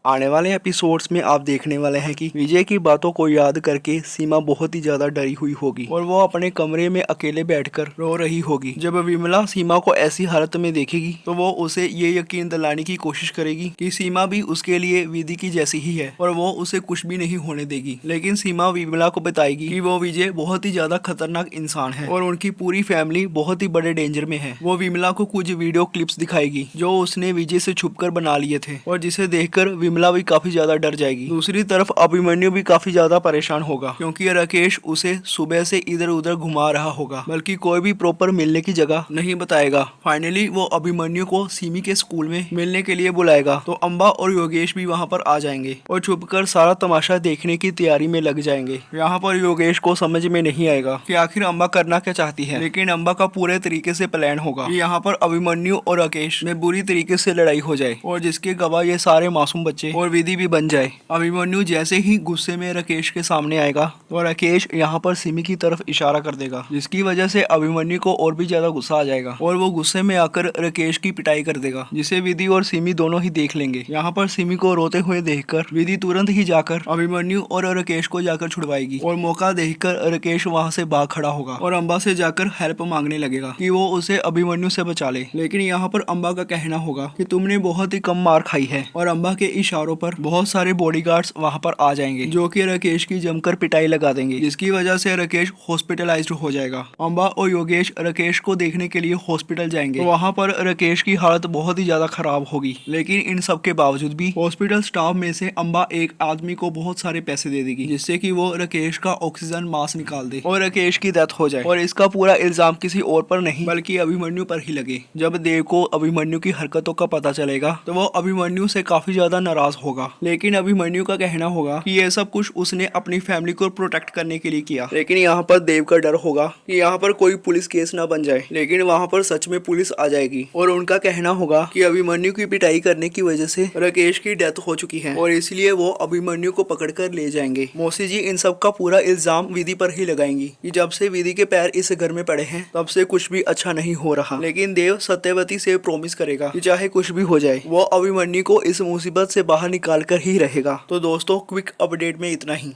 आने वाले एपिसोड्स में आप देखने वाले हैं कि विजय की बातों को याद करके सीमा बहुत ही ज्यादा डरी हुई होगी और वो अपने कमरे में अकेले बैठकर रो रही होगी। जब विमला सीमा को ऐसी हालत में देखेगी तो वो उसे ये यकीन दिलाने की कोशिश करेगी कि सीमा भी उसके लिए विधि की जैसी ही है और वो उसे कुछ भी नहीं होने देगी। लेकिन सीमा विमला को बताएगी कि वो विजय बहुत ही ज्यादा खतरनाक इंसान है और उनकी पूरी फैमिली बहुत ही बड़े डेंजर में है। वो विमला को कुछ वीडियो क्लिप्स दिखाएगी जो उसने विजय से छुपकर बना लिए थे और जिसे देखकर विमला भी काफी ज्यादा डर जाएगी। दूसरी तरफ अभिमन्यु भी काफी ज्यादा परेशान होगा क्योंकि राकेश उसे सुबह से इधर उधर घुमा रहा होगा, बल्कि कोई भी प्रॉपर मिलने की जगह नहीं बताएगा। फाइनली वो अभिमन्यु को सीमी के स्कूल में मिलने के लिए बुलाएगा तो अम्बा और योगेश भी वहाँ पर आ जाएंगे और छुपकर सारा तमाशा देखने की तैयारी में लग जाएंगे। यहाँ पर योगेश को समझ में नहीं आएगा कि आखिर अम्बा करना क्या चाहती है, लेकिन अम्बा का पूरे तरीके से प्लान होगा कि यहाँ पर अभिमन्यु और राकेश में बुरी तरीके से लड़ाई हो जाए और जिसके गवाह ये सारे मासूम बच्चे और विधि भी बन जाए। अभिमन्यु जैसे ही गुस्से में राकेश के सामने आएगा तो राकेश यहाँ पर सिमी की तरफ इशारा कर देगा, जिसकी वजह से अभिमन्यु को और भी ज्यादा गुस्सा आ जाएगा और वो गुस्से में आकर राकेश की पिटाई कर देगा, जिसे विधि और सिमी दोनों ही देख लेंगे। यहाँ पर सिमी को रोते हुए देखकर विधि तुरंत ही जाकर अभिमन्यु और राकेश को जाकर छुड़वाएगी और मौका देखकर राकेश वहाँ से भाग खड़ा होगा और अम्बा से जाकर हेल्प मांगने लगेगा कि वो उसे अभिमन्यु से बचा ले। लेकिन यहाँ पर अम्बा का कहना होगा कि तुमने बहुत ही कम मार खाई है और अम्बा के इशारों पर बहुत सारे बॉडीगार्ड्स वहां पर आ जाएंगे जो कि राकेश की जमकर पिटाई लगा देंगे, जिसकी वजह से राकेश हॉस्पिटलाइज्ड हो जाएगा। अम्बा और योगेश राकेश को देखने के लिए हॉस्पिटल जाएंगे तो वहां पर राकेश की हालत बहुत ही ज्यादा खराब होगी। लेकिन इन सब के बावजूद भी हॉस्पिटल स्टाफ में से अम्बा एक आदमी को बहुत सारे पैसे दे देगी जिससे कि वो राकेश का ऑक्सीजन मास्क निकाल दे और राकेश की डेथ हो जाए और इसका पूरा इल्जाम किसी और पर नहीं बल्कि अभिमन्यु पर ही लगे। जब देव को अभिमन्यु की हरकतों का पता चलेगा तो वो अभिमन्यु से काफी ज्यादा नाराज होगा। लेकिन अभिमन्यु का कहना होगा कि ये सब कुछ उसने अपनी फैमिली को प्रोटेक्ट करने के लिए किया। लेकिन यहाँ पर देव का डर होगा कि यहाँ पर कोई पुलिस केस ना बन जाए, लेकिन वहाँ पर सच में पुलिस आ जाएगी और उनका कहना होगा कि अभिमन्यु की पिटाई करने की वजह से राकेश की डेथ हो चुकी है और इसलिए वो अभिमन्यु को पकड़ कर ले जाएंगे। मौसी जी इन सब का पूरा इल्जाम विधि पर ही लगाएंगी कि जब से विधि के पैर इस घर में पड़े हैं तब से कुछ भी अच्छा नहीं हो रहा। लेकिन देव सत्यवती से प्रॉमिस करेगा कि चाहे कुछ भी हो जाए वो अभिमन्यु को इस मुसीबत से बाहर निकाल कर ही रहेगा। तो दोस्तों क्विक अपडेट में इतना ही।